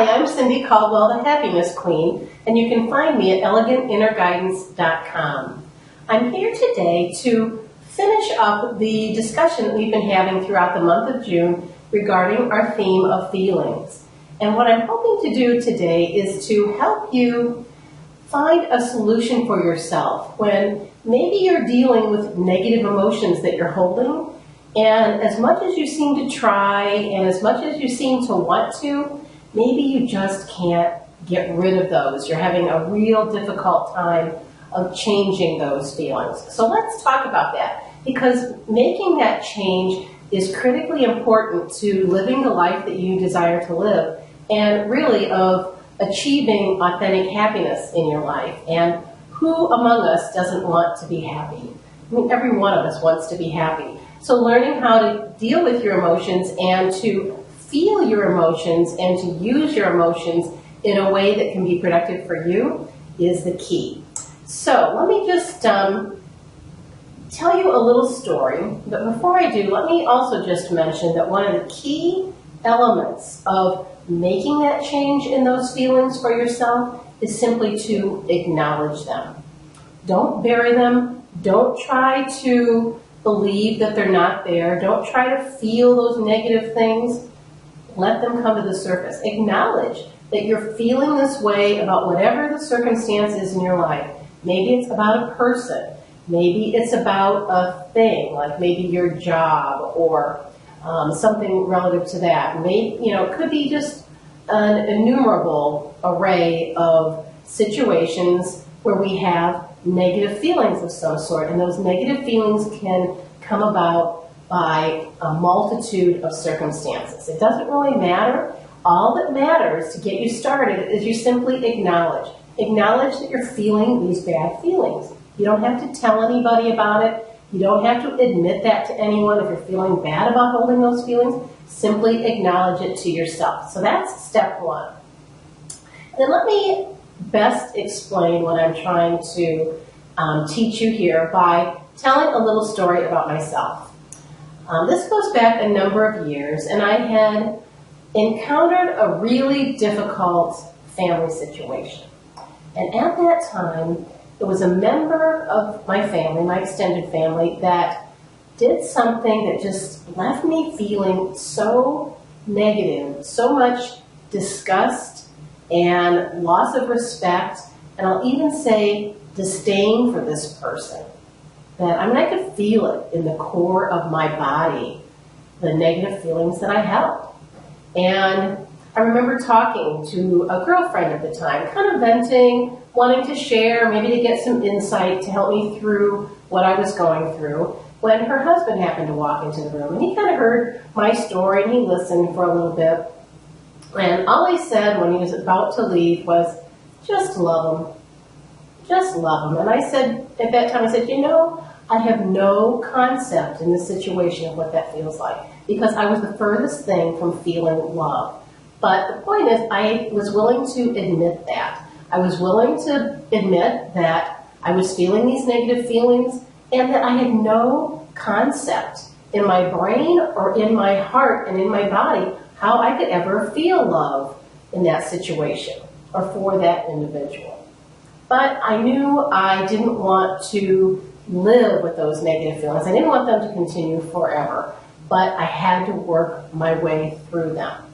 Hi, I'm Cindy Caldwell, the Happiness Queen, and you can find me at elegantinnerguidance.com. I'm here today to finish up the discussion that we've been having throughout the month of June regarding our theme of feelings. And what I'm hoping to do today is to help you find a solution for yourself when maybe you're dealing with negative emotions that you're holding, and as much as you seem to try and as much as you seem to want to, maybe you just can't get rid of those. You're having a real difficult time of changing those feelings. So let's talk about that, because making that change is critically important to living the life that you desire to live, and really of achieving authentic happiness in your life. And who among us doesn't want to be happy? I mean, every one of us wants to be happy. So learning how to deal with your emotions and to feel your emotions and to use your emotions in a way that can be productive for you is the key. So let me just tell you a little story, but before I do, let me also just mention that one of the key elements of making that change in those feelings for yourself is simply to acknowledge them. Don't bury them. Don't try to believe that they're not there. Don't try to feel those negative things. Let them come to the surface. Acknowledge that you're feeling this way about whatever the circumstance is in your life. Maybe it's about a person. Maybe it's about a thing, like maybe your job or something relative to that. Maybe, it could be just an innumerable array of situations where we have negative feelings of some sort, and those negative feelings can come about by a multitude of circumstances. It doesn't really matter. All that matters to get you started is you simply acknowledge. Acknowledge that you're feeling these bad feelings. You don't have to tell anybody about it. You don't have to admit that to anyone if you're feeling bad about holding those feelings. Simply acknowledge it to yourself. So that's step one. Then let me best explain what I'm trying to teach you here by telling a little story about myself. This goes back a number of years, and I had encountered a really difficult family situation. And at that time, there was a member of my family, my extended family, that did something that just left me feeling so negative, so much disgust and loss of respect, and I'll even say disdain for this person. That I could feel it in the core of my body, the negative feelings that I held. And I remember talking to a girlfriend at the time, kind of venting, wanting to share, maybe to get some insight to help me through what I was going through, when her husband happened to walk into the room. And he kind of heard my story, and he listened for a little bit. And all he said when he was about to leave was, just love him. Just love him. And I said, at that time, I said, I have no concept in this situation of what that feels like, because I was the furthest thing from feeling love. But the point is, I was willing to admit that. I was willing to admit that I was feeling these negative feelings and that I had no concept in my brain or in my heart and in my body how I could ever feel love in that situation or for that individual. But I knew I didn't want to live with those negative feelings. I didn't want them to continue forever, but I had to work my way through them.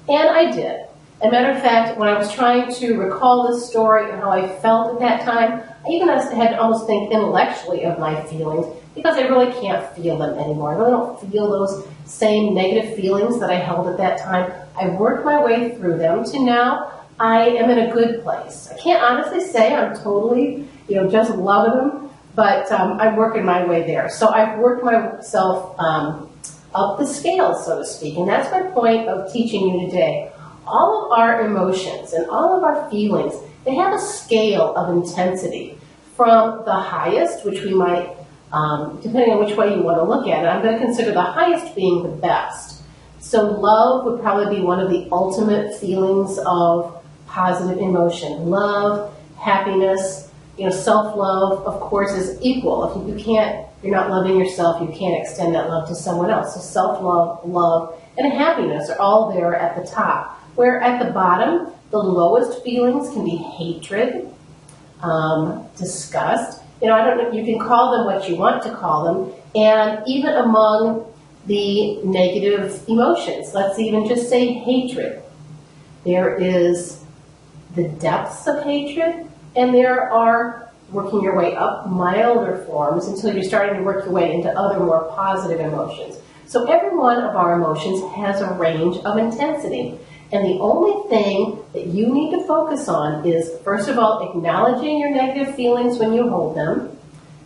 And I did. As a matter of fact, when I was trying to recall this story and how I felt at that time, I even had to almost think intellectually of my feelings, because I really can't feel them anymore. I really don't feel those same negative feelings that I held at that time. I worked my way through them to now I am in a good place. I can't honestly say I'm totally, just loving them, but I'm working my way there. So I've worked myself up the scale, so to speak, and that's my point of teaching you today. All of our emotions and all of our feelings, they have a scale of intensity from the highest, which we might, depending on which way you want to look at it, I'm going to consider the highest being the best. So love would probably be one of the ultimate feelings of positive emotion. Love, happiness, self-love, of course, is equal. If you can't you're not loving yourself, you can't extend that love to someone else. So self-love, love, and happiness are all there at the top. Where at the bottom, the lowest feelings can be hatred, disgust. I don't know, you can call them what you want to call them. And even among the negative emotions, let's even just say hatred. There is the depths of hatred, and there are, working your way up, milder forms until you're starting to work your way into other more positive emotions. So every one of our emotions has a range of intensity. And the only thing that you need to focus on is, first of all, acknowledging your negative feelings when you hold them.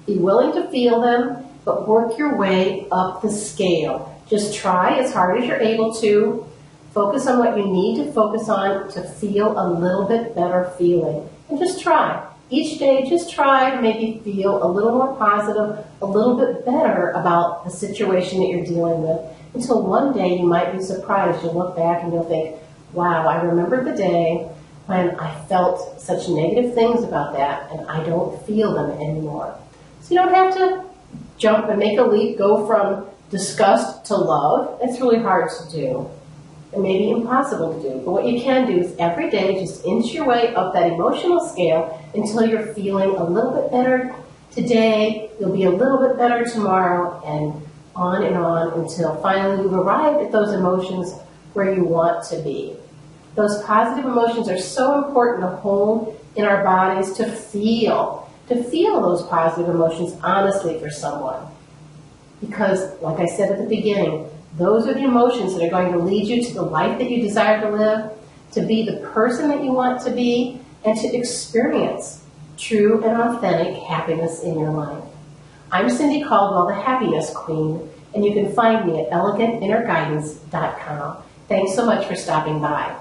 Be willing to feel them, but work your way up the scale. Just try as hard as you're able to. Focus on what you need to focus on to feel a little bit better feeling. And just try. Each day, just try to maybe feel a little more positive, a little bit better about the situation that you're dealing with, until one day you might be surprised. You'll look back and you'll think, wow, I remember the day when I felt such negative things about that, and I don't feel them anymore. So you don't have to jump and make a leap, go from disgust to love. It's really hard to do. It may be impossible to do, but what you can do is every day just inch your way up that emotional scale until you're feeling a little bit better today, you'll be a little bit better tomorrow, and on until finally you've arrived at those emotions where you want to be. Those positive emotions are so important to hold in our bodies, to feel those positive emotions honestly for someone. Because, like I said at the beginning, those are the emotions that are going to lead you to the life that you desire to live, to be the person that you want to be, and to experience true and authentic happiness in your life. I'm Cindy Caldwell, the Happiness Queen, and you can find me at elegantinnerguidance.com. Thanks so much for stopping by.